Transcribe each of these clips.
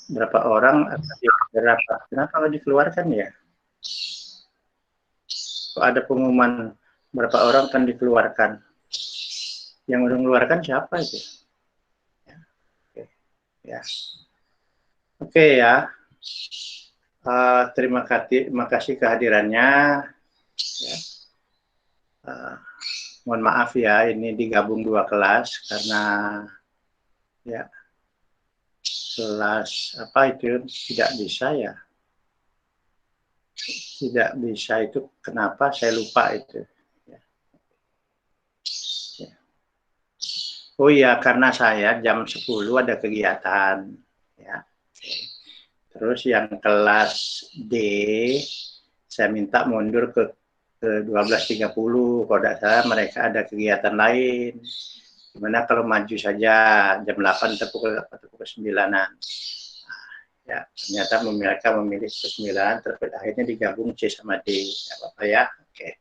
berapa orang berapa? Kenapa kalau dikeluarkan ya? Kok ada pengumuman berapa orang akan dikeluarkan? Yang udah mengeluarkan siapa itu? Ya. Oke ya. Terima kasih kehadirannya. Ya. Mohon maaf ya, ini digabung 2 kelas karena ya kelas apa itu tidak bisa ya. Tidak bisa itu kenapa saya lupa itu. Ya. Ya. Oh iya, karena saya jam 10 ada kegiatan. Ya. Terus yang kelas D saya minta mundur ke 12.30, kalau tidak salah mereka ada kegiatan lain. Gimana kalau maju saja jam 8 atau pukul 9-an. Ya, ternyata mereka memilih pukul 9, terus akhirnya digabung C sama D. Ya, apa ya? Oke.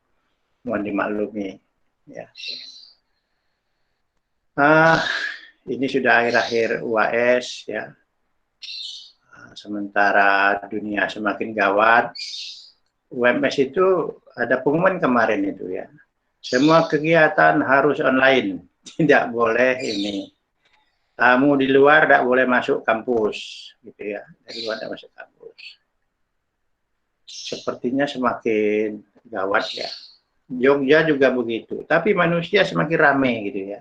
Mohon dimaklumi. Ya. Ini sudah akhir-akhir UAS ya. Sementara dunia semakin gawat, UMS itu ada pengumuman kemarin itu ya. Semua kegiatan harus online, tidak boleh ini. Tamu di luar tidak boleh masuk kampus, gitu ya. Dari luar tidak masuk kampus. Sepertinya semakin gawat ya. Jogja juga begitu, tapi manusia semakin ramai gitu ya,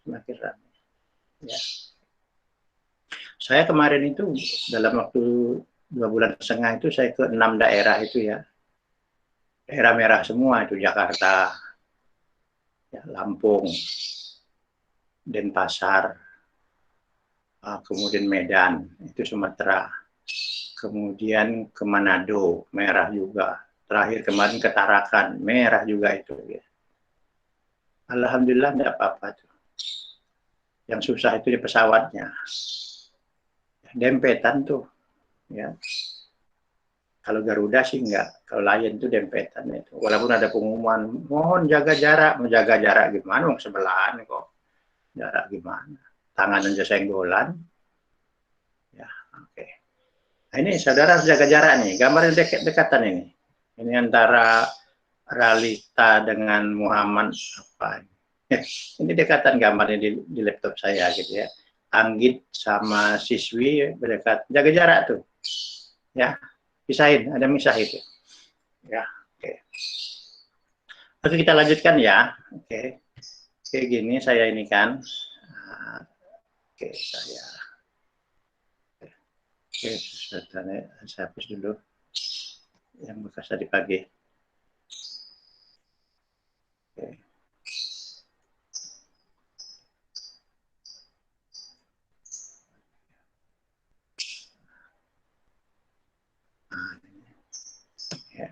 semakin ramai. Ya. Saya kemarin itu dalam waktu 2,5 bulan itu saya ke 6 daerah itu ya, daerah merah semua itu Jakarta, ya, Lampung, Denpasar, kemudian Medan, itu Sumatera, kemudian ke Manado, merah juga, terakhir kemarin ke Tarakan, merah juga itu. Ya. Alhamdulillah tidak apa-apa tuh. Yang susah itu di pesawatnya, dempetan tuh, ya. Kalau Garuda sih enggak, kalau Lion itu dempetan itu. Walaupun ada pengumuman, mohon jaga jarak, menjaga jarak gimana, mau sebelahan kok, jarak gimana, tangan aja senggolan. Ya, oke. Nah, ini saudara harus jaga jarak nih, gambar dekatan ini. Ini antara Ralita dengan Muhammad apa? Ini dekatan gambarnya di laptop saya gitu ya. Anggit sama siswi berdekat, jaga jarak tuh. Ya, pisahin, ada misah itu. Ya, oke. Oke, kita lanjutkan ya. Oke. Oke, gini saya ini kan. Oke, saya. Oke, saya hapus dulu yang bekas tadi pagi. Oke. Ya.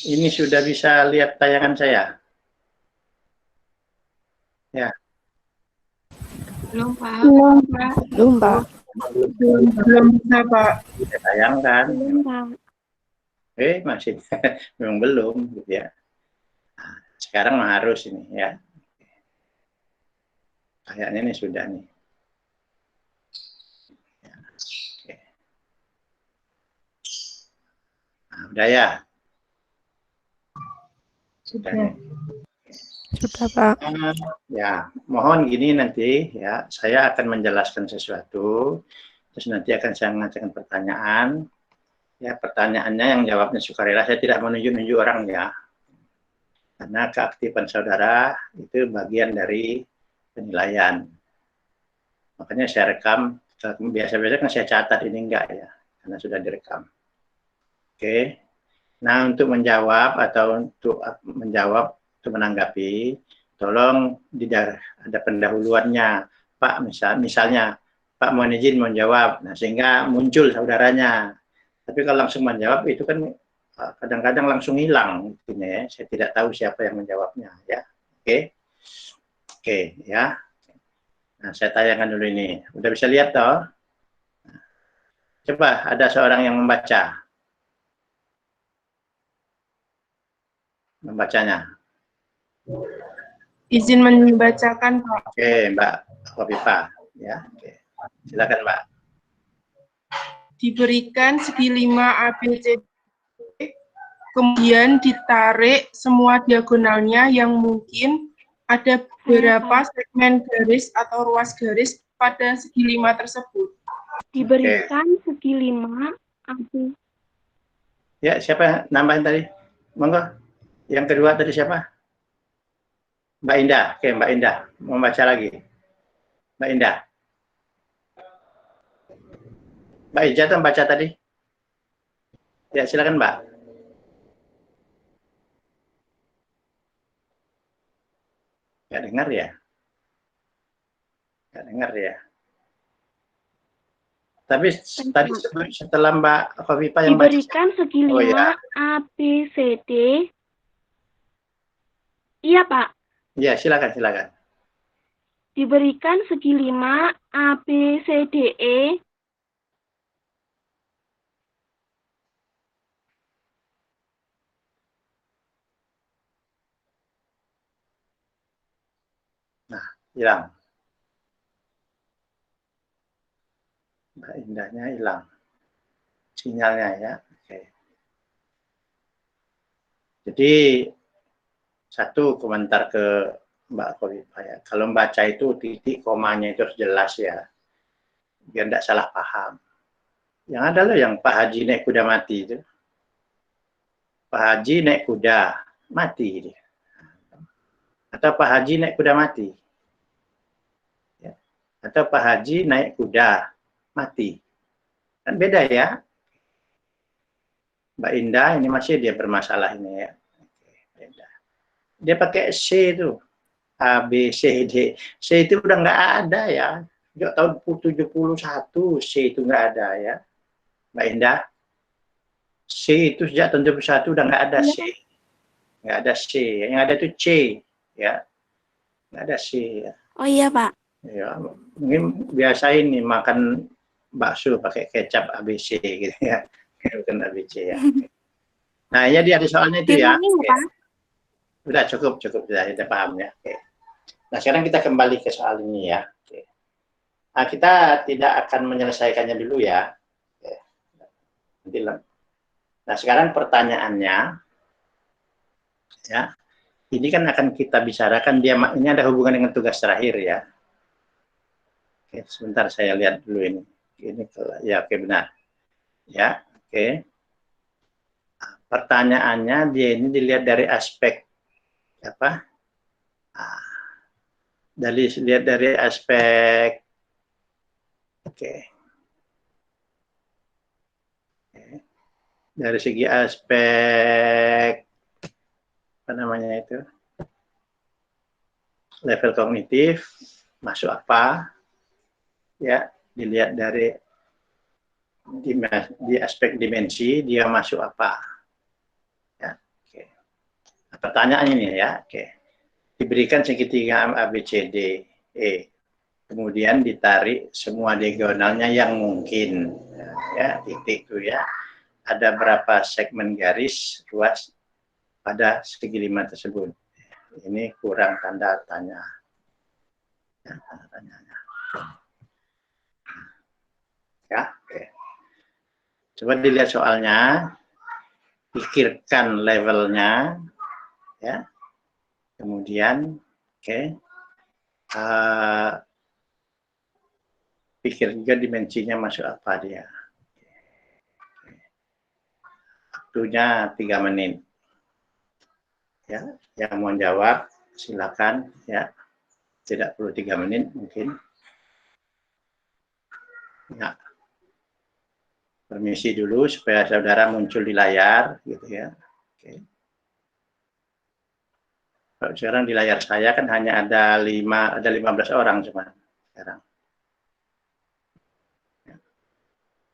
Ini sudah bisa lihat tayangan saya? Ya. Belum, Pak. Belum, Pak. Belum, Pak. Belum bisa, Pak. Bisa tayangkan. Belum, Pak. Masih memang belum gitu ya. Nah, sekarang harus ini ya. Kayaknya ini sudah nih. Ya, oke. Nah, udah ya. Sudah. Sudah, Pak. Ya, mohon gini nanti ya, saya akan menjelaskan sesuatu, terus nanti akan saya mengajukan pertanyaan. Ya, pertanyaannya yang jawabnya sukarela, saya tidak menunjuk-nunjuk orang ya. Karena keaktifan saudara itu bagian dari penilaian. Makanya saya rekam, biasa-biasa kan saya catat, ini enggak ya, karena sudah direkam. Oke. Nah, untuk menjawab atau untuk untuk menanggapi, tolong ada pendahuluannya, Pak. Misalnya Pak mohon izin menjawab, nah sehingga muncul saudaranya. Tapi kalau langsung menjawab itu kan kadang-kadang langsung hilang, ya. Saya tidak tahu siapa yang menjawabnya, ya. Oke, oke, ya. Nah, saya tayangkan dulu ini. Udah bisa lihat toh? Coba ada seorang yang membacanya. Izin membacakan, Pak. Oke, Mbak Hovifa, ya. Oke. Silakan Mbak. Diberikan segi 5 ABCD, kemudian ditarik semua diagonalnya yang mungkin ada beberapa segmen garis atau ruas garis pada segi 5 tersebut. Diberikan segi 5 AB. Ya, siapa nambahin tadi? Monggo. Yang kedua tadi siapa? Mbak Indah. Oke, Mbak Indah. Mau baca lagi. Mbak Indah. Mbak Ija tuh baca tadi. Ya, silakan Mbak. Nggak dengar ya? Nggak dengar ya? Tapi tadi setelah Mbak Kofifa yang baca. Diberikan segi 5 Oh, ya. ABCD. Iya, Pak. Ya, silakan, silakan. Diberikan segi 5 ABCDE. Nah, hilang. Mbak Indahnya hilang. Sinyalnya ya. Oke. Jadi satu komentar ke Mbak Kofifa ya. Kalau membaca itu titik komanya itu harus jelas ya. Biar tidak salah paham. Yang ada loh yang Pak Haji naik kuda mati itu. Pak Haji naik kuda mati dia. Atau Pak Haji naik kuda mati. Ya. Atau Pak Haji naik kuda mati. Kan beda ya. Mbak Indah ini masih dia bermasalah ini ya. Beda. Dia pakai C itu. A, B, C, D. C itu udah nggak ada ya. Sejak tahun 71 C itu nggak ada ya. Mbak Indah. C itu sejak tahun 71 udah nggak ada C. Nggak ada C. Yang ada itu C. Ya. Nggak ada C ya. Oh iya, Pak. Ya, mungkin biasa ini makan bakso pakai kecap ABC gitu ya. Bukan ABC ya. Nah, ya dia ada soalnya itu ya. Pak. Udah cukup sudah paham ya. Oke. Nah, sekarang kita kembali ke soal ini ya. Oke. Nah, kita tidak akan menyelesaikannya dulu ya. Oke. Nanti nah, sekarang pertanyaannya ya. Ini kan akan kita bicarakan dia ini ada hubungan dengan tugas terakhir ya. Oke, sebentar saya lihat dulu ini. Ini ya oke benar. Ya, oke. Nah, pertanyaannya dia ini dilihat dari aspek apa? Lihat dari aspek oke. Dari segi aspek apa namanya itu? Level kognitif masuk apa? Ya, dilihat dari di aspek dimensi dia masuk apa? Ya, oke. Nah, pertanyaannya ini ya, oke. Diberikan segitiga ABCD E, kemudian ditarik semua diagonalnya yang mungkin, ya titik itu ya. Ada berapa segmen garis ruas pada segi 5 tersebut? Ini kurang tanda tanya. Ya, tanda tanyanya. Ya, oke. Coba dilihat soalnya, pikirkan levelnya, ya. Kemudian, oke, pikir juga dimensinya masuk apa dia. Waktunya 3 menit. Ya, yang mau jawab silakan, ya. Tidak perlu 3 menit mungkin. Ya. Permisi dulu supaya saudara muncul di layar gitu ya. Oke. Kalau sekarang di layar saya kan hanya ada 15 orang cuma sekarang. Ya.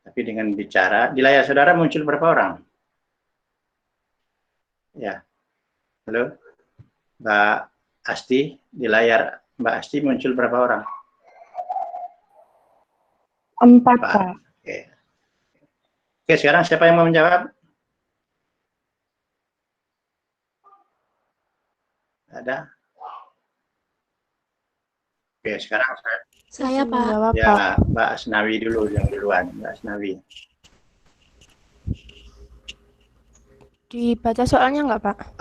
Tapi dengan bicara di layar saudara muncul berapa orang? Ya. Halo. Mbak Asti, di layar Mbak Asti muncul berapa orang? 4, Pak. Oke. Oke, sekarang siapa yang mau menjawab? Ada? Oke, sekarang Saya, Izin Pak. menjawab, Pak. Ya, Mbak Asnawi dulu yang duluan, Mbak Asnawi. Dibaca soalnya nggak, Pak?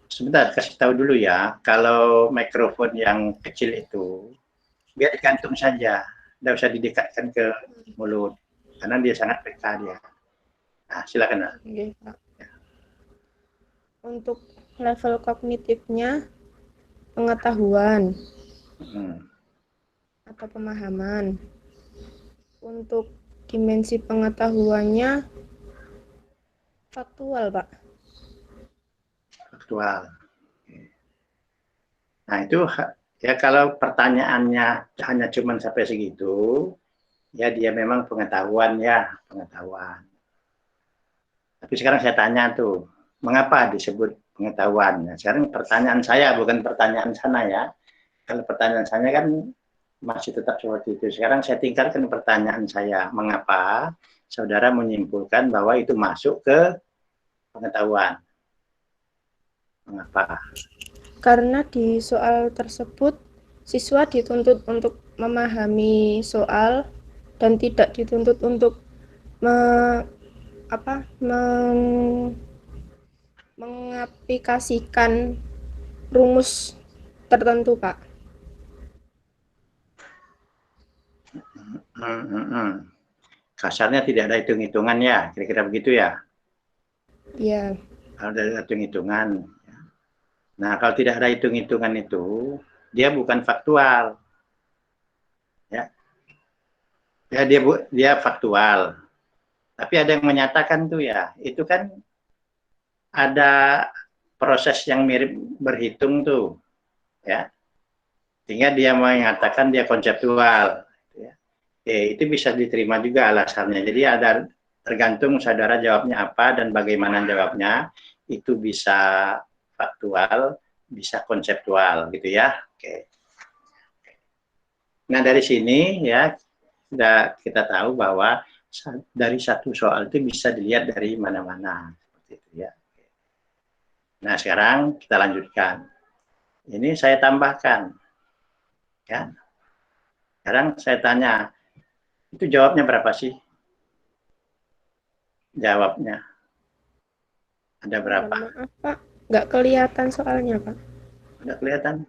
Sebentar, kasih tahu dulu ya. Kalau mikrofon yang kecil itu, biar digantung saja. Tidak usah didekatkan ke mulut. Karena dia sangat peka dia. Nah, silakan. Oke, Pak. Untuk level kognitifnya, pengetahuan atau pemahaman. Untuk dimensi pengetahuannya, faktual, Pak. Faktual. Nah, itu ya kalau pertanyaannya hanya cuma sampai segitu, ya dia memang pengetahuan ya, pengetahuan. Tapi sekarang saya tanya tuh, mengapa disebut pengetahuan? Nah, sekarang pertanyaan saya bukan pertanyaan sana ya. Kalau pertanyaan saya kan masih tetap seperti itu. Sekarang saya tingkatkan pertanyaan saya, mengapa saudara menyimpulkan bahwa itu masuk ke pengetahuan? Mengapa? Karena di soal tersebut, siswa dituntut untuk memahami soal dan tidak dituntut untuk mengaplikasikan rumus tertentu, Pak. Kasarnya tidak ada hitung-hitungan ya, kira-kira begitu ya? Iya. Kalau ada hitung-hitungan. Nah, kalau tidak ada hitung-hitungan itu, dia bukan faktual. Ya, ya dia faktual. Tapi ada yang menyatakan tuh ya, itu kan ada proses yang mirip berhitung tuh, ya. Sehingga dia mengatakan dia konseptual. Ya. Itu bisa diterima juga alasannya. Jadi ada tergantung saudara jawabnya apa dan bagaimana jawabnya, itu bisa faktual, bisa konseptual gitu ya. Oke. Nah dari sini ya sudah kita tahu bahwa dari satu soal itu bisa dilihat dari mana-mana seperti itu ya. Nah sekarang kita lanjutkan. Ini saya tambahkan, ya. Sekarang saya tanya, itu jawabnya berapa sih? Jawabnya ada berapa? Maaf, Pak, nggak kelihatan soalnya, Pak. Udah kelihatan?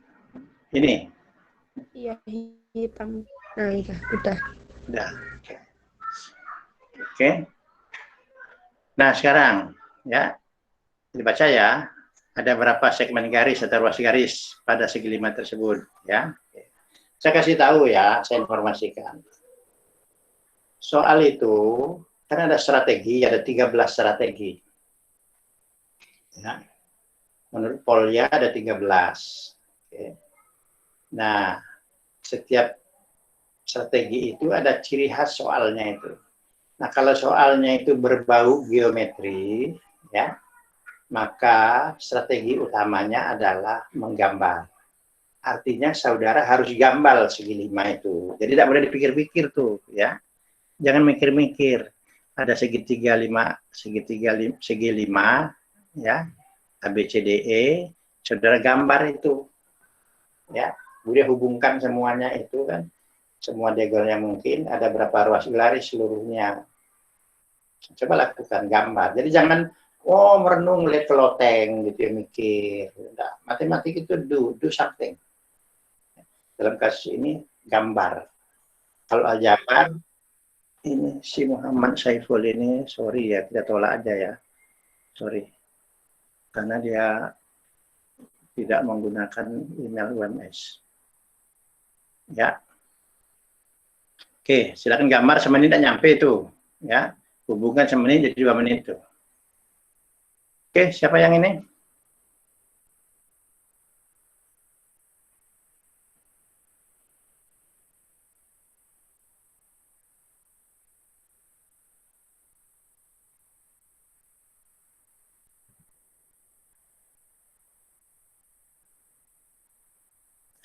Ini? Iya, hitam. Nah, iya, udah. Udah. Oke. Nah sekarang ya dibaca ya. Ada berapa segmen garis atau ruas garis pada segi 5 tersebut ya. Saya kasih tahu ya, saya informasikan. Soal itu kan ada strategi, ada 13 strategi. Ya. Menurut Polya ada 13. Oke. Nah, setiap strategi itu ada ciri khas soalnya itu. Nah, kalau soalnya itu berbau geometri, ya, maka strategi utamanya adalah menggambar. Artinya saudara harus gambar segi 5 itu. Jadi tidak boleh dipikir-pikir tuh, ya. Jangan mikir-mikir. Ada segitiga 5, segi 5, ya. A, B, C, D, E, saudara gambar itu. Ya, kemudian hubungkan semuanya itu kan. Semua diagonal yang mungkin, ada berapa ruas garis seluruhnya. Coba lakukan gambar. Jadi jangan merenung lihat keloteng gitu ya, mikir. Nah, matematik itu do something. Dalam kasus ini gambar. Kalau aljabar ini si Muhammad Saiful ini sorry ya, kita tolak aja ya. Sorry. Karena dia tidak menggunakan email UMS. Ya. Oke, silakan gambar semenit tidak nyampe itu, ya. Hubungkan semenit jadi 2 menit itu. Oke, siapa yang ini?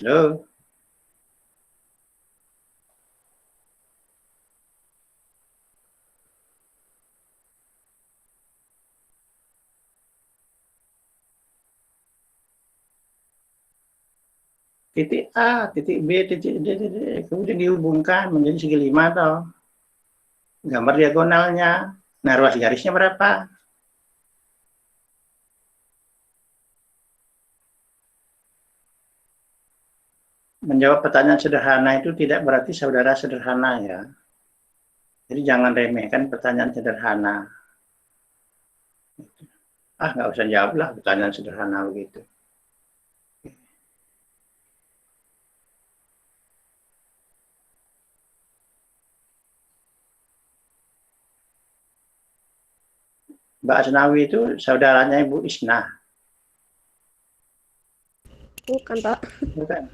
Halo. titik A, titik B, titik D, kemudian dihubungkan menjadi segi 5 toh. Gambar diagonalnya. Nah, ruas garisnya berapa? Menjawab pertanyaan sederhana itu tidak berarti saudara sederhana ya. Jadi jangan remehkan pertanyaan sederhana. Nggak usah jawab lah pertanyaan sederhana begitu. Mbak Asnawi itu saudaranya Ibu Isna. Bukan, Pak. Bukan.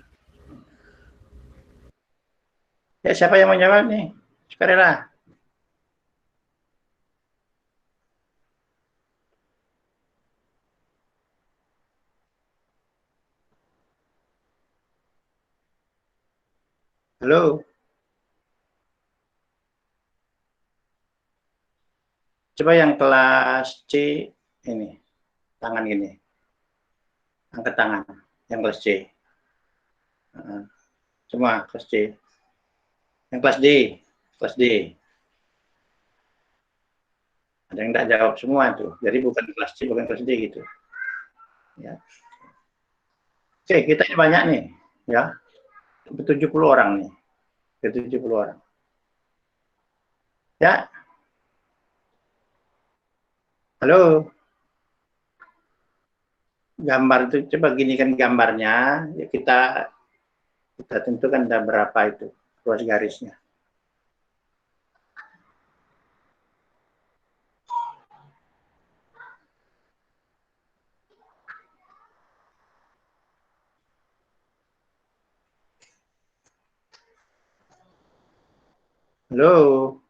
Ya, siapa yang mau jawab nih? Sukarela. Halo. Coba yang kelas C ini, tangan gini. Angkat tangan, yang kelas C. Semua kelas C. Yang kelas D, kelas D. Ada yang tidak jawab semua tuh. Jadi bukan kelas C, bukan kelas D gitu. Ya. Oke, kita ini banyak nih, ya. 70 orang nih. 70 orang. Ya. Halo. Gambar itu coba ginikan gambarnya, ya kita tentukan ada berapa itu ruas garisnya. Halo.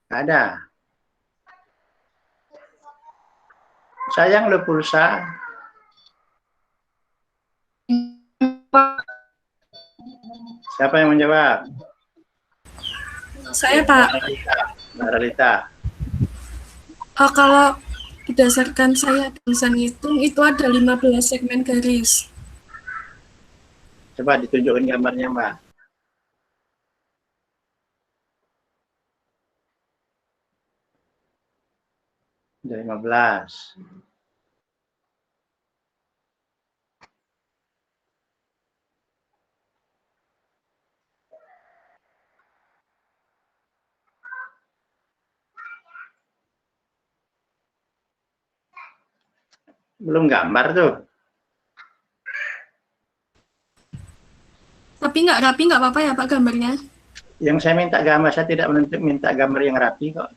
Ada. Sayang lo pulsa. Siapa yang menjawab? Saya, Pak. Mbak Ralita. Kalau berdasarkan saya bisa ngitung, itu ada 15 segmen garis. Coba ditunjukkan gambarnya, Mbak. Ada 15. Belum gambar tuh. Tapi nggak rapi, nggak apa-apa ya, Pak, gambarnya? Yang saya minta gambar, saya tidak minta gambar yang rapi kok.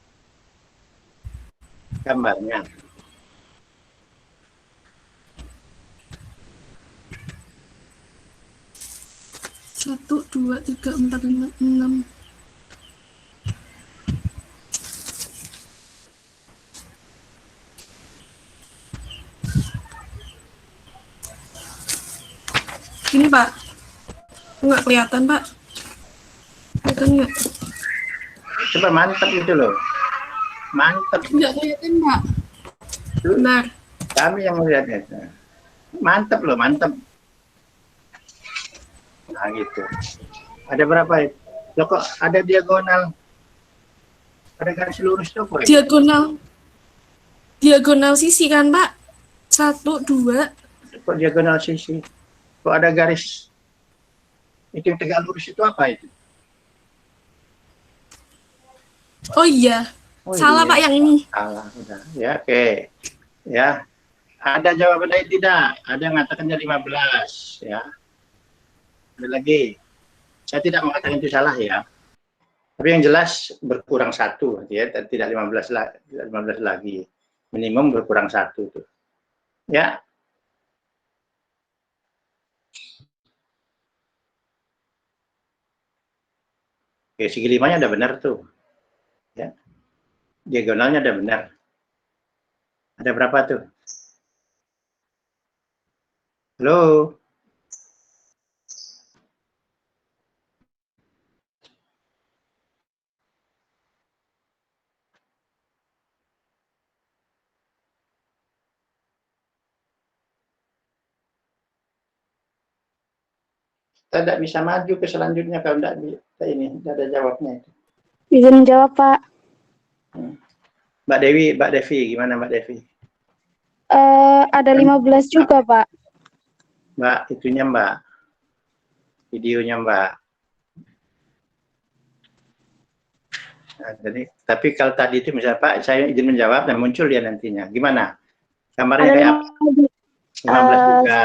Gambarnya. Satu, dua, tiga, empat, lima, enam. Ini, Pak. Nggak kelihatan, Pak. Kelihatan nggak? Coba mantap itu loh. Mantap. Nggak kelihatan, Pak. Benar. Kami yang melihatnya. Mantap loh, mantap. Nah gitu. Ada berapa itu? Loh kok ada diagonal? Ada garis lurus tuh kok? Diagonal sisi kan, Pak? 1, 2. Kok diagonal sisi? Kok ada garis? Itu yang tegak lurus itu apa itu? Oh iya. Salah, iya. Pak, yang ini. Salah, udah. Ya, oke. Ya. Ada jawaban lain tidak? Ada yang mengatakan jadi 15, ya. Ada lagi. Saya tidak mengatakan itu salah ya. Tapi yang jelas berkurang 1, ya. Tidak 15 lagi. Minimum berkurang 1 tuh. Ya. Oke, segi 5-nya udah benar tuh. Ya. Diagonalnya udah benar. Ada berapa tuh? Halo? Kita tidak bisa maju ke selanjutnya kalau tidak ada jawabnya itu. Izin jawab, Pak. Mbak Devi, gimana Mbak Devi? Ada 15 juga, Pak. Mbak, itunya Mbak, videonya Mbak. Nah, jadi, tapi kalau tadi itu misalnya Pak, saya izin menjawab dan muncul dia nantinya. Gimana? Gambarnya kayak apa? 15 juga.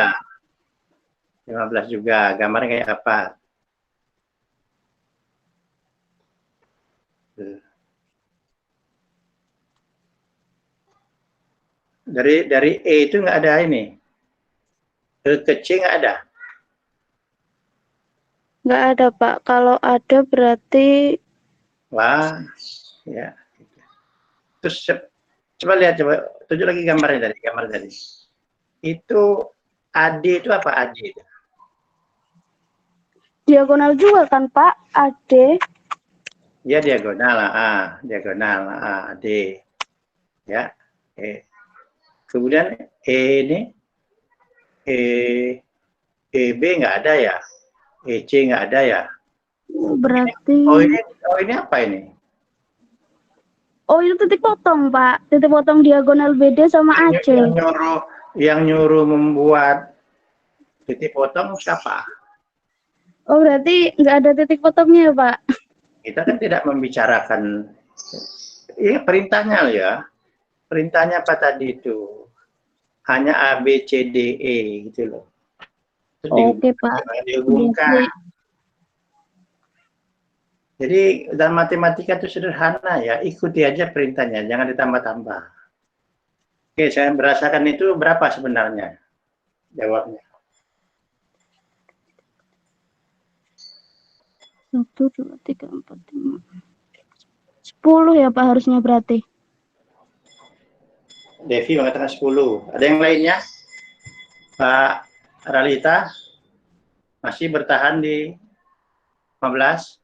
15 juga. Gambarnya kayak apa? Dari E itu nggak ada ini. Ke C nggak ada. Nggak ada, Pak. Kalau ada berarti Wah, ya. Terus coba lihat, coba tunjuk lagi gambarnya tadi, gambar tadi. Itu AD itu apa AD itu? diagonal juga kan, Pak? AD. Ya diagonal, diagonal, AD. Ya, kemudian ini, EB nggak ada ya, EC nggak ada ya. Berarti ini apa ini? oh, itu titik potong, Pak. Titik potong diagonal BD sama AC. Yang nyuruh membuat titik potong siapa? Oh, berarti nggak ada titik potongnya, Pak? Kita kan tidak membicarakan, ini perintahnya ya. Perintahnya apa tadi itu? Hanya A, B, C, D, E gitu loh. Oke, Pak. Dihubungkan. Jadi dalam matematika itu sederhana ya, ikuti aja perintahnya, jangan ditambah-tambah. Oke, saya merasakan itu berapa sebenarnya jawabnya? 1, 2, 3, 4, 5. 10 ya, Pak, harusnya berarti. Devi mengatakan 10. Ada yang lainnya? Pak Ralita masih bertahan di 15?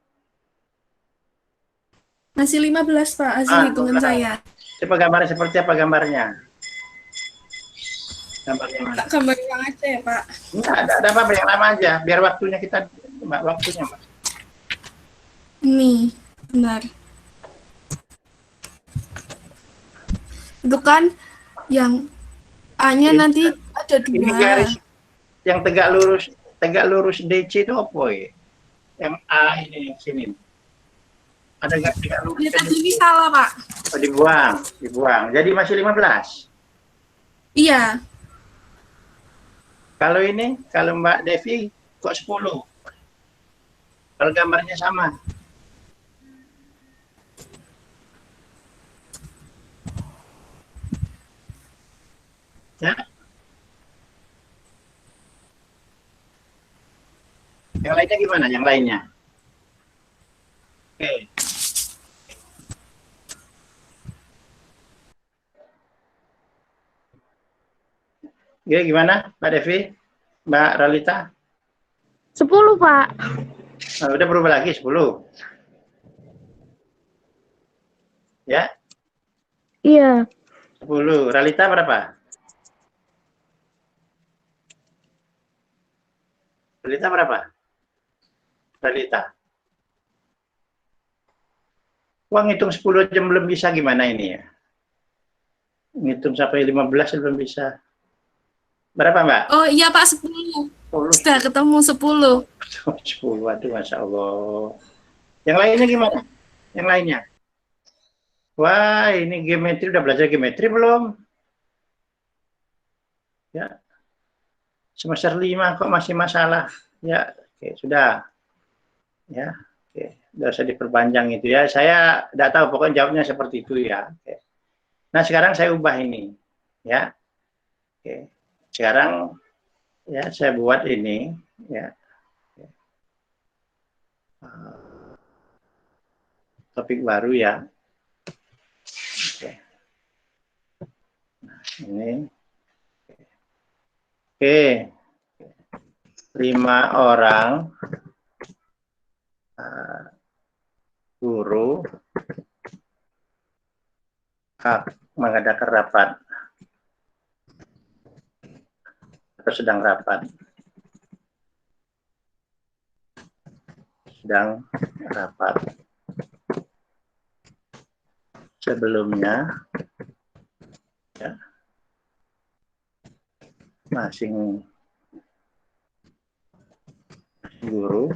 Masih 15, Pak, hasil hitungan saya. Coba gambarnya seperti apa gambarnya? Gambarnya mana? Gambar yang aja ya, Pak. Enggak, ada apa-apa yang lama aja, biar waktunya kita, waktunya, Mbak. Ini, benar. Itu kan yang A-nya nanti ada 2. Ini garis yang tegak lurus DC itu apa ya? Yang A ini yang sini. Ada garis tegak lurus. Ya, tadi ini salah, Pak. Oh, dibuang. Jadi masih 15. Iya. Kalau ini, kalau Mbak Devi kok 10. Kalau gambarnya sama. Ya. Yang lainnya gimana? Yang lainnya? Oke. Ya, gimana, Mbak Devi? Mbak Ralita? 10, Pak. Nah, udah berubah lagi 10. Ya? Iya. 10. Ralita berapa? Ralita berapa? Ralita. Wah, ngitung 10 jam belum bisa gimana ini ya? Ngitung sampai 15 belum bisa. Berapa, Mbak? Oh iya, Pak, 10. Sudah ketemu 10. 10, waduh, Masya Allah. Yang lainnya gimana? Yang lainnya? Wah, ini geometri, udah belajar geometri belum? Ya. Semester 5 kok masih masalah. Ya, oke, sudah. Ya, oke. Udah usah diperpanjang itu ya. Saya tidak tahu, pokoknya jawabnya seperti itu ya. Oke. Nah, sekarang saya ubah ini. Ya. Oke. Sekarang ya saya buat ini ya. Topik baru ya. Oke. Nah, ini. Oke. 5 orang guru mengadakan rapat atau sedang rapat. sedang rapat. Sebelumnya, ya, masing guru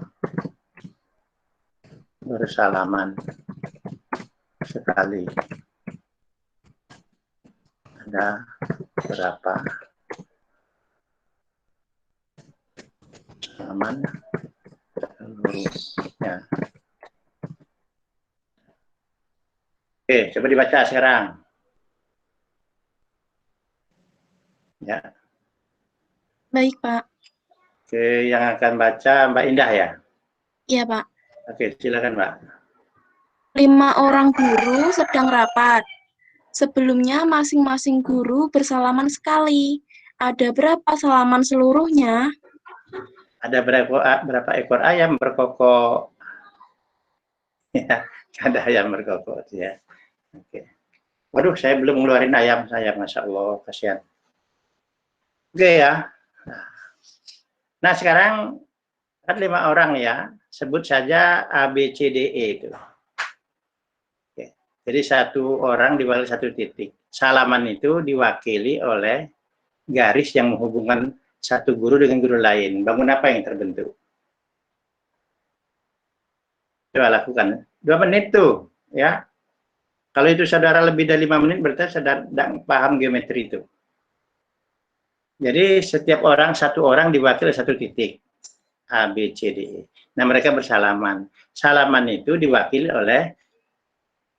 bersalaman sekali. Ada berapa salaman gurunya? Oke, coba dibaca sekarang. Ya. Baik, Pak. Oke, yang akan baca Mbak Indah ya? Iya, Pak. Oke, silakan Mbak. 5 orang guru sedang rapat. Sebelumnya masing-masing guru bersalaman sekali. Ada berapa salaman seluruhnya? Ada berapa ekor ayam berkokok? Ya, ada ayam berkokok ya. Oke. Waduh, saya belum ngeluarin ayam saya, Masya Allah, kasihan. Oke ya. Nah, sekarang kan 5 orang ya. Sebut saja A, B, C, D, E itu. Oke. Jadi satu orang diwakili satu titik. Salaman itu diwakili oleh garis yang menghubungkan satu guru dengan guru lain. Bangun apa yang terbentuk? Coba lakukan. 2 menit tuh, ya. Kalau itu saudara lebih dari 5 menit, berarti saudara paham geometri itu. Jadi setiap orang, satu orang diwakili satu titik. A, B, C, D, E. Nah, mereka bersalaman. Salaman itu diwakili oleh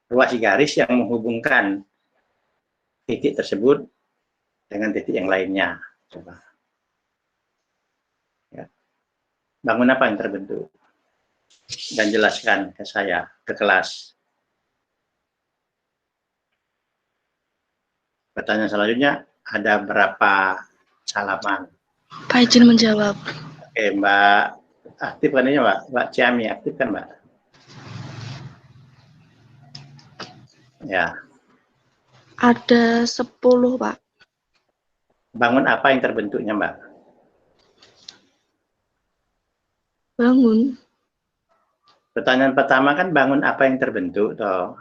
ruas garis yang menghubungkan titik tersebut dengan titik yang lainnya. Coba. Ya. Bangun apa yang terbentuk? Dan jelaskan ke saya, ke kelas. Pertanyaan selanjutnya, ada berapa salaman? Pak izin menjawab. Oke, Mbak aktif kan ini Mbak? Mbak Ciami aktif kan Mbak? Ya. Ada 10, Pak. Bangun apa yang terbentuknya Mbak? Bangun. Pertanyaan pertama kan bangun apa yang terbentuk toh?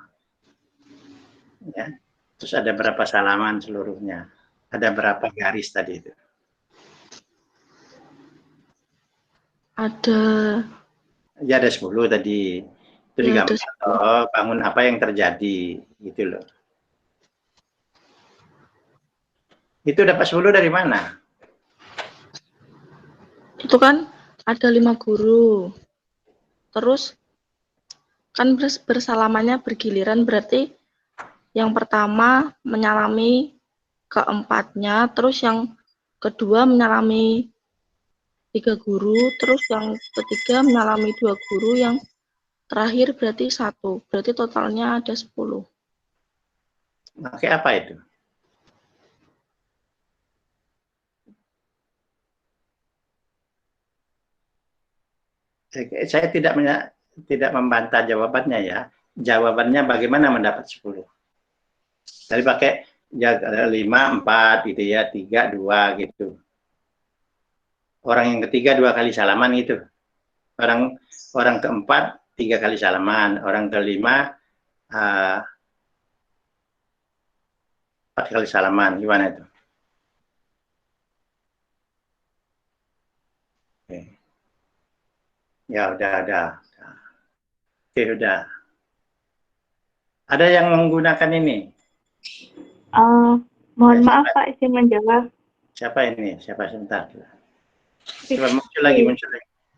Ya. Terus ada berapa salaman seluruhnya? Ada berapa garis tadi itu? Ada. Ya ada 10 tadi. Itu Ya, digambar. Oh, bangun apa yang terjadi gitu loh. Itu dapat 10 dari mana? Itu kan ada 5 guru. Terus kan bersalamannya bergiliran, berarti yang pertama menyalami keempatnya, terus yang kedua menyalami 3 guru, terus yang ketiga menyalami 2 guru, yang terakhir berarti 1. Berarti totalnya ada 10. Oke, apa itu? Saya tidak membantah jawabannya ya. Jawabannya bagaimana mendapat 10. Tadi pakai 5, 4 gitu ya, 3, 2 gitu. Orang yang ketiga 2 kali salaman gitu. Orang keempat 3 kali salaman. Orang kelima 4 kali salaman. Gimana itu? Oke. Ya udah. Oke, udah. Ada yang menggunakan ini? Mohon maaf Pak, izin menjawab. Siapa ini? Siapa sebentar? Coba muncul lagi.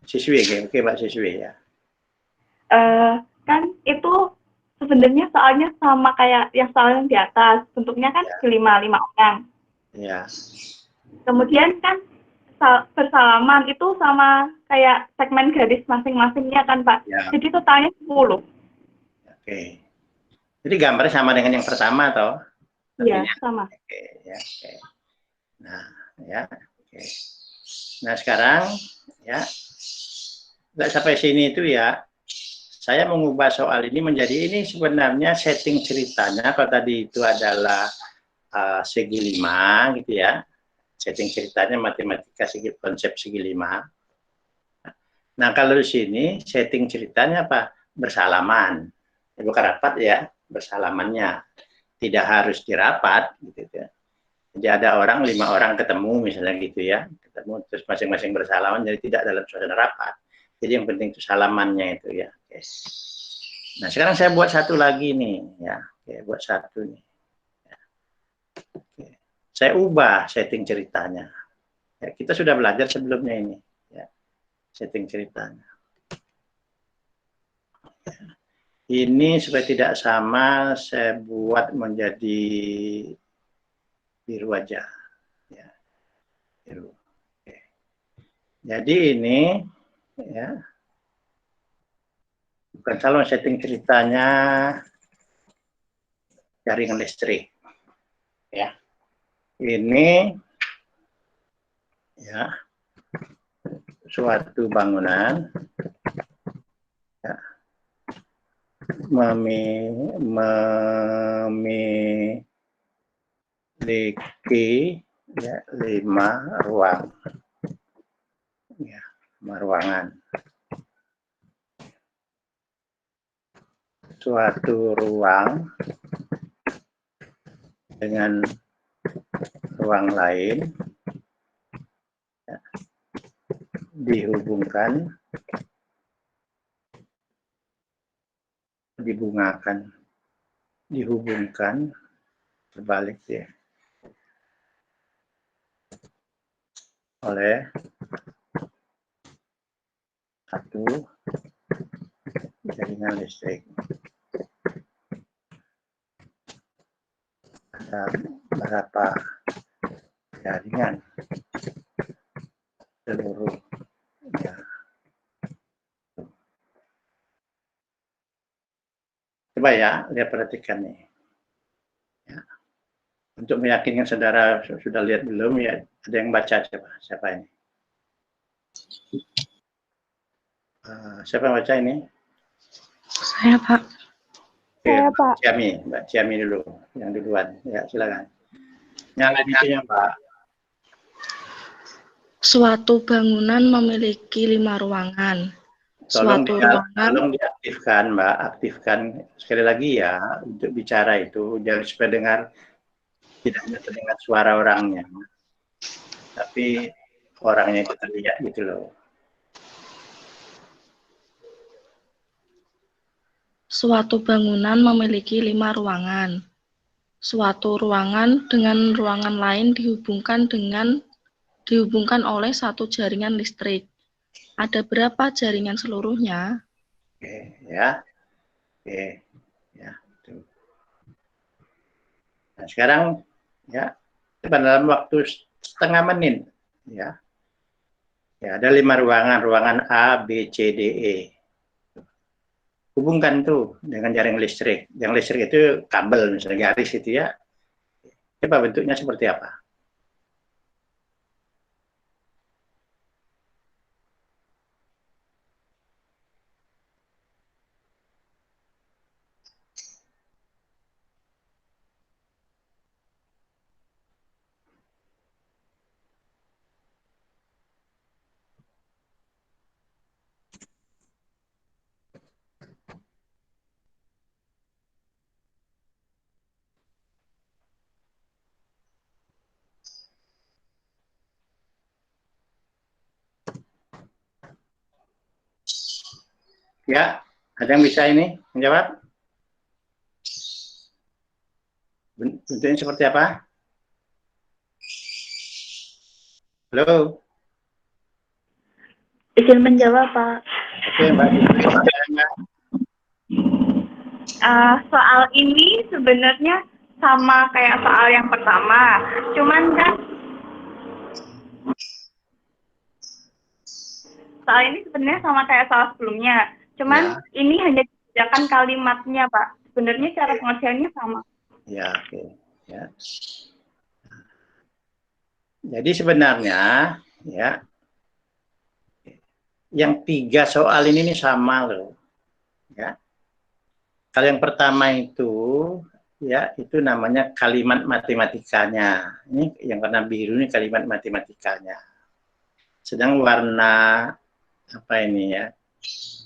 Siswi, oke Mbak Siswi ya. Kan itu sebenarnya soalnya sama kayak yang soal yang di atas. Bentuknya kan Ya. 5 orang. Ya. Kemudian kan bersalaman itu sama kayak segmen garis masing-masingnya kan Pak. Ya. Jadi totalnya 10. Oke. Jadi gambarnya sama dengan yang pertama toh? Iya, sama. Oke, ya, oke. Nah, ya, oke. Nah, sekarang ya nggak sampai sini itu ya. Saya mengubah soal ini menjadi ini sebenarnya setting ceritanya. Kalau tadi itu adalah segi 5 gitu ya. Setting ceritanya matematika konsep segi 5. Nah, kalau di sini setting ceritanya apa? Bersalaman. Bukan rapat ya, bersalamannya. Tidak harus dirapat gitu ya. Jadi ada orang, 5 orang ketemu misalnya gitu ya. Ketemu terus masing-masing bersalaman, jadi tidak dalam suasana rapat. Jadi yang penting itu salamannya itu ya. Oke. Nah, sekarang saya buat satu lagi nih ya. Oke, buat satu nih. Oke. Saya ubah setting ceritanya. Ya, kita sudah belajar sebelumnya ini ya. Setting ceritanya. Ini supaya tidak sama, saya buat menjadi biru aja. Ya, biru. Oke. Jadi ini ya, bukan salah setting ceritanya jaringan listrik. Ya, ini ya suatu bangunan. Ya, memiliki ya, 5 ruang, ya, 5 ruangan. Suatu ruang dengan ruang lain ya, dihubungkan, dihubungkan terbalik ya, oleh satu jaringan listrik. Ada berapa jaringan seluruh ya. Coba ya, lihat, perhatikan nih. Ya. Untuk meyakinkan saudara sudah lihat belum ya, ada yang baca coba. Siapa ini? Siapa yang baca ini? Saya, Pak. Oke, Saya, Pak. Mbak Ciami dulu, yang duluan. Ya, silakan. Nyalain itunya, Pak. Suatu bangunan memiliki 5 ruangan. Tolong Ruangan. diaktifkan, Mbak. Aktifkan sekali lagi ya untuk bicara itu, jangan supaya dengar, tidak hanya terdengar suara orangnya, tapi orangnya itu terlihat gitu loh. Suatu bangunan memiliki 5 ruangan. Suatu ruangan dengan ruangan lain dihubungkan oleh satu jaringan listrik. Ada berapa jaringan seluruhnya? Oke, ya. Oke, ya. Tuh. Nah, sekarang ya, dalam waktu setengah menit ya. Ya, ada 5 ruangan, ruangan A, B, C, D, E. Hubungkan tuh dengan jaring listrik. Yang listrik itu kabel, misalnya garis itu ya. Coba bentuknya seperti apa? Ya, ada yang bisa ini menjawab? Bentuknya seperti apa? Halo? Izin menjawab, Pak. Oke, Mbak. Soal ini sebenarnya sama kayak soal yang pertama, cuman kan soal ini sebenarnya sama kayak soal sebelumnya, cuman ini hanya dibedakan kalimatnya, Pak. Sebenarnya cara pengertiannya sama. Ya, oke. Ya. Jadi sebenarnya ya, yang 3 soal ini sama loh. Ya. Kalau yang pertama itu ya, itu namanya kalimat matematikanya. Ini yang warna biru ini kalimat matematikanya. Sedang warna apa ini ya,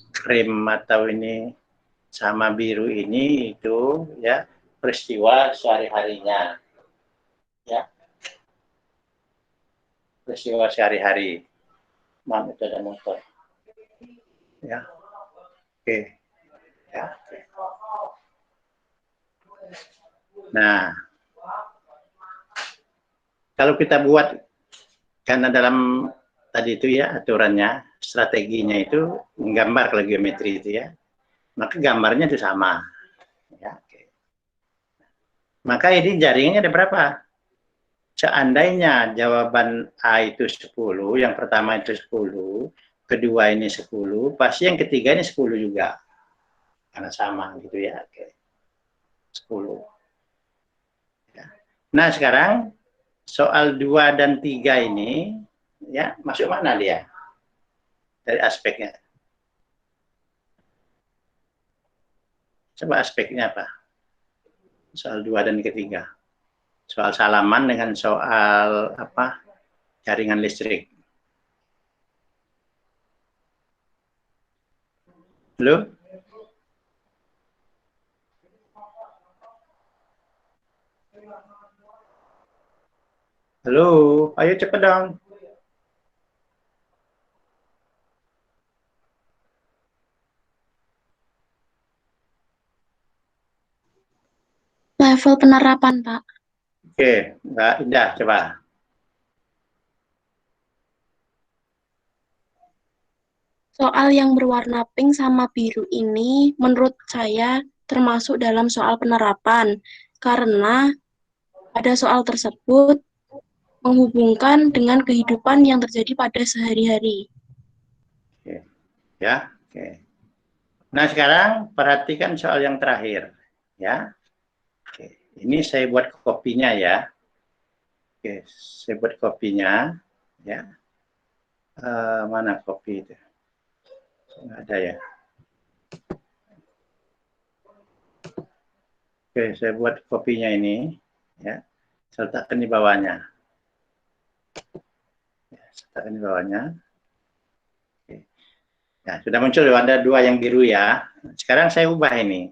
krim atau ini sama biru ini itu ya peristiwa sehari-harinya, ya peristiwa sehari-hari. Maaf, itu ada motor. Ya, oke. Ya. Nah, kalau kita buat karena dalam tadi itu ya aturannya, strateginya itu menggambar kalau geometri itu ya, maka gambarnya itu sama. Ya, oke. Maka ini jaringannya ada berapa? Seandainya jawaban A itu 10, yang pertama itu 10, kedua ini 10, pasti yang ketiga ini 10 juga. Karena sama gitu ya. Oke. 10. Ya. Nah, sekarang soal 2 dan 3 ini ya masuk mana dia? Dari aspeknya. Coba aspeknya apa? Soal 2 dan ketiga. Soal salaman dengan soal apa? Jaringan listrik. Halo? Halo, ayo cepet dong. Level penerapan, Pak. Oke, Mbak Indah, coba. Soal yang berwarna pink sama biru ini menurut saya termasuk dalam soal penerapan karena pada soal tersebut menghubungkan dengan kehidupan yang terjadi pada sehari-hari. Oke. Ya, oke. Nah, sekarang perhatikan soal yang terakhir, ya. Oke. Ini saya buat kopinya ya. Oke, saya buat kopinya, ya. Mana kopi itu? Nggak ada ya. Oke, saya buat kopinya ini, ya. Saya letakkan di bawahnya. Ya, saya letakkan di bawahnya. Oke. Ya, sudah muncul ada 2 yang biru ya. Sekarang saya ubah ini.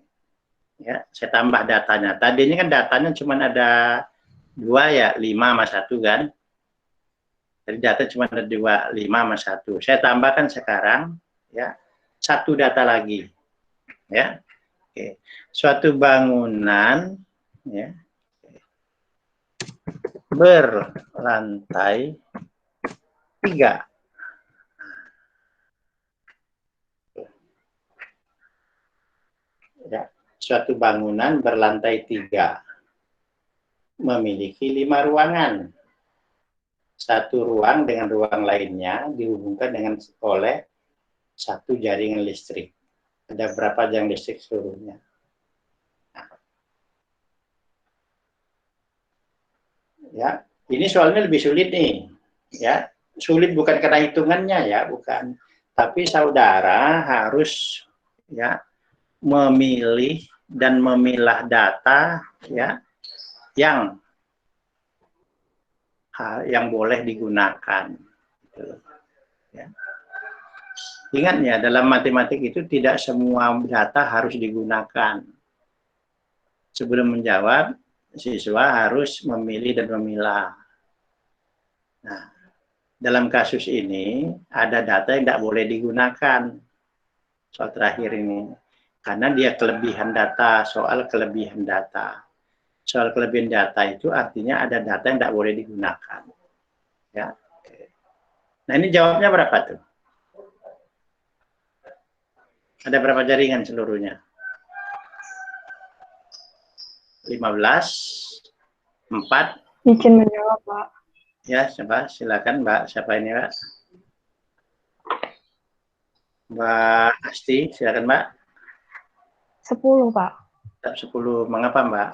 Ya, saya tambah datanya. Tadi ini kan datanya cuma ada 2 ya, 5 sama 1 kan. Jadi data cuma ada 2, 5 sama 1. Saya tambahkan sekarang ya 1 data lagi. Ya. Oke. Suatu bangunan ya berlantai 3. Ya, suatu bangunan berlantai 3 memiliki 5 ruangan. Satu ruang dengan ruang lainnya dihubungkan dengan oleh 1 jaringan listrik. Ada berapa jaringan listrik seluruhnya? Nah. Ya, ini soalnya lebih sulit nih. Ya, sulit bukan karena hitungannya ya, bukan. Tapi saudara harus ya memilih dan memilah data ya yang boleh digunakan. Gitu. Ya. Ingat ya, dalam matematik itu tidak semua data harus digunakan. Sebelum menjawab, siswa harus memilih dan memilah. Nah, dalam kasus ini ada data yang tidak boleh digunakan. Soal terakhir ini. Karena dia kelebihan data, soal kelebihan data. Soal kelebihan data itu artinya ada data yang tidak boleh digunakan. Ya. Nah, ini jawabnya berapa tuh? Ada berapa jaringan seluruhnya? 15, 4. Izin menjawab, Pak. Ya, coba silakan Mbak. Siapa ini, Mbak? Mbak Asti, silakan Mbak. 10, Pak. 10. Mengapa, Mbak?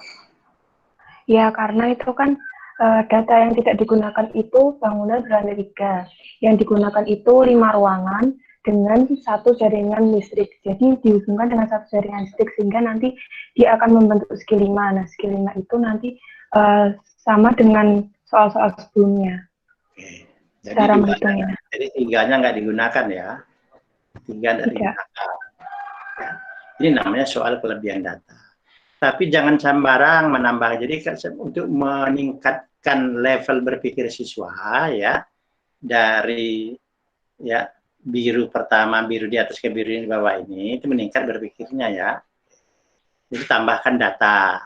Ya, karena itu kan data yang tidak digunakan itu bangunan berlantai 3. Yang digunakan itu 5 ruangan dengan 1 jaringan listrik. Jadi dihubungkan dengan 1 jaringan listrik sehingga nanti dia akan membentuk segi 5. Nah, segi 5 itu nanti sama dengan soal-soal sebelumnya. Oke. Jadi Cara menghitungnya. Jadi 3-nya nggak digunakan ya. 3 dari belakang. Ya. Ini namanya soal kelebihan data. Tapi jangan sembarang menambah. Jadi untuk meningkatkan level berpikir siswa ya, dari ya biru pertama, biru di atas ke biru di bawah ini, itu meningkat berpikirnya ya. Jadi tambahkan data,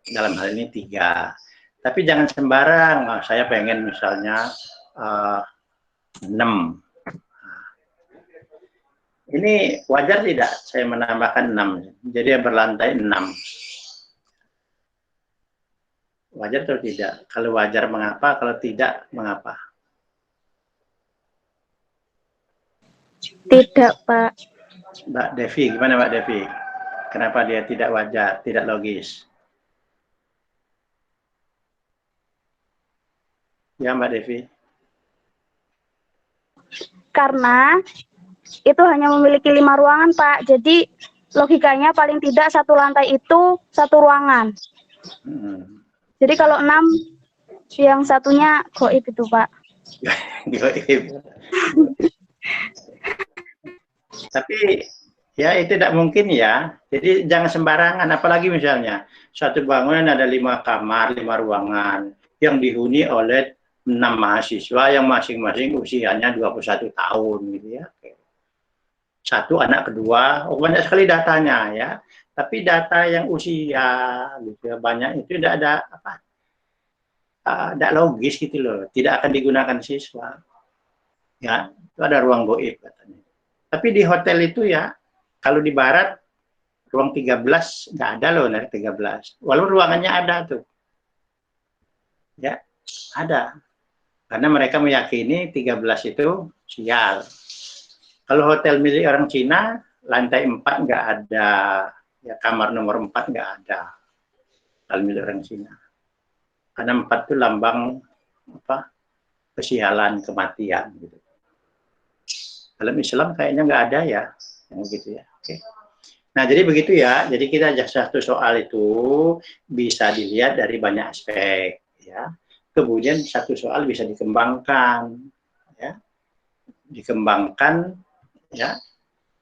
dalam hal ini 3. Tapi jangan sembarang, oh, saya pengen misalnya 6. Ini wajar tidak saya menambahkan 6? Jadi berlantai 6. Wajar atau tidak? Kalau wajar mengapa? Kalau tidak mengapa? Tidak, Pak. Mbak Devi, gimana Mbak Devi? Kenapa dia tidak wajar, tidak logis? Ya Mbak Devi. Karena itu hanya memiliki 5 ruangan, Pak. Jadi logikanya paling tidak satu lantai itu satu ruangan. Jadi kalau 6, yang satunya goib itu, Pak. Goib. Tapi ya itu tidak mungkin ya. Jadi jangan sembarangan. Apalagi misalnya satu bangunan ada 5 kamar, 5 ruangan yang dihuni oleh 6 mahasiswa yang masing-masing usianya 21 tahun gitu ya. Satu anak kedua, banyak sekali datanya ya. Tapi data yang usia gitu ya, banyak itu tidak ada apa? Tidak logis gitu loh. Tidak akan digunakan siswa. Ya, itu ada ruang goib katanya. Tapi di hotel itu ya, kalau di barat ruang 13 nggak ada loh dari 13. Walaupun ruangannya ada tuh. Ya, ada. Karena mereka meyakini 13 itu sial. Kalau hotel milik orang Cina, lantai 4 nggak ada. Ya, kamar nomor 4 nggak ada. Kalau milik orang Cina. Karena 4 itu lambang apa? Kesialan, kematian gitu. Dalam Islam kayaknya nggak ada ya, yang gitu ya. Oke. Nah jadi begitu ya. Jadi kita satu soal itu bisa dilihat dari banyak aspek, ya. Kemudian satu soal bisa dikembangkan, ya. Dikembangkan, ya.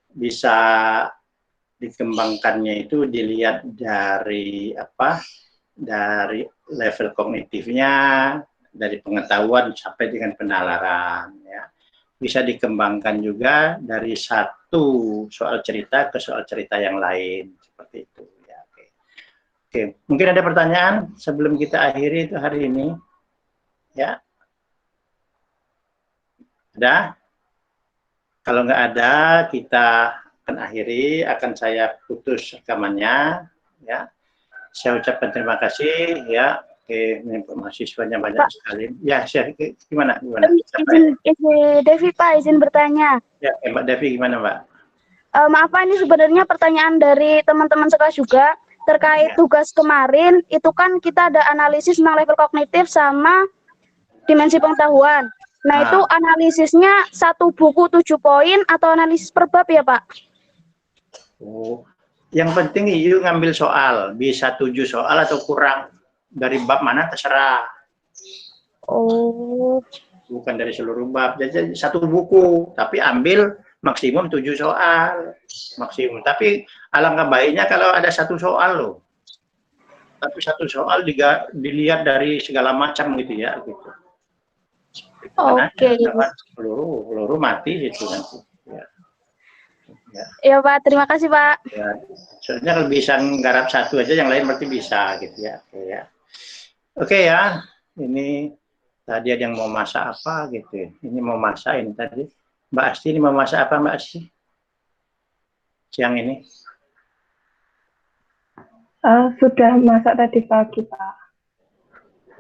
Bisa dikembangkannya itu dilihat dari apa? Dari level kognitifnya, dari pengetahuan sampai dengan penalaran, ya. Bisa dikembangkan juga dari satu soal cerita ke soal cerita yang lain seperti itu ya. Oke. Mungkin ada pertanyaan sebelum kita akhiri itu hari ini ya. Ada? Kalau nggak ada kita akan akhiri, akan saya putus rekamannya ya. Saya ucapkan terima kasih ya. Oke, mahasiswanya banyak Pak. Sekali. Ya, gimana? Izin Devi, Pak, izin bertanya. Ya, Mbak Devi, gimana, Mbak? Maaf, Pak, ini sebenarnya pertanyaan dari teman-teman sekelas juga. Terkait tugas kemarin, itu kan kita ada analisis tentang level kognitif sama dimensi pengetahuan. Nah, itu analisisnya 1 buku 7 poin atau analisis per bab ya, Pak? Oh, yang penting you ngambil soal. Bisa 7 soal atau kurang. Dari bab mana terserah. Oh. Bukan dari seluruh bab. Jadi 1 buku, tapi ambil maksimum 7 soal. Maksimum. Tapi alangkah baiknya kalau ada 1 soal loh. Tapi 1 soal dilihat dari segala macam gitu ya. Gitu. Oke. Peluru mati gitu nanti. Ya. Ya. Ya Pak, terima kasih Pak. Ya. Soalnya kalau bisa nggarap 1 aja, yang lain berarti bisa gitu ya. Oke ya. Oke ya, ini tadi ada yang mau masak apa gitu ya. Ini mau masak ini tadi. Mbak Asti ini mau masak apa Mbak Asti? Siang ini? Sudah masak tadi pagi Pak.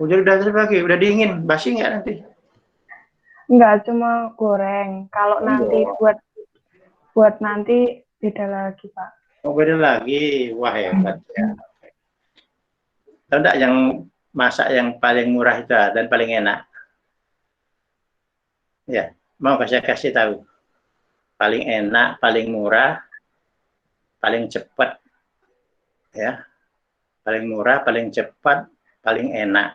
Udah tadi pagi, udah dingin, basi nggak nanti? Enggak, cuma goreng. Kalau nanti buat nanti beda lagi Pak. Oh beda lagi, wah hebat ya. Tahu enggak yang masak yang paling murah itu dan paling enak? Ya, mau saya kasih tahu. Paling enak, paling murah, paling cepat. Ya. Paling murah, paling cepat, paling enak.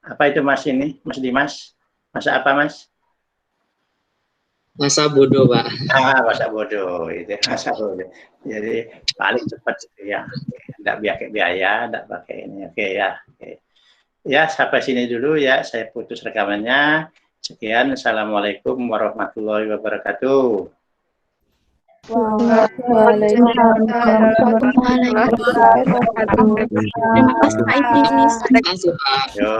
Apa itu Mas ini? Mas Dimas? Masak apa Mas? Masa bodoh, Pak. Masa bodoh itu masa bodoh. Jadi paling cepat itu ya. Tidak pakai biaya, tidak pakai ini. Oke ya. Oke. Ya, sampai sini dulu ya. Saya putus rekamannya. Sekian. Assalamualaikum warahmatullahi wabarakatuh. Waalaikumsalam. Terima kasih Pak Idris. Terima kasih, Pak. Yo.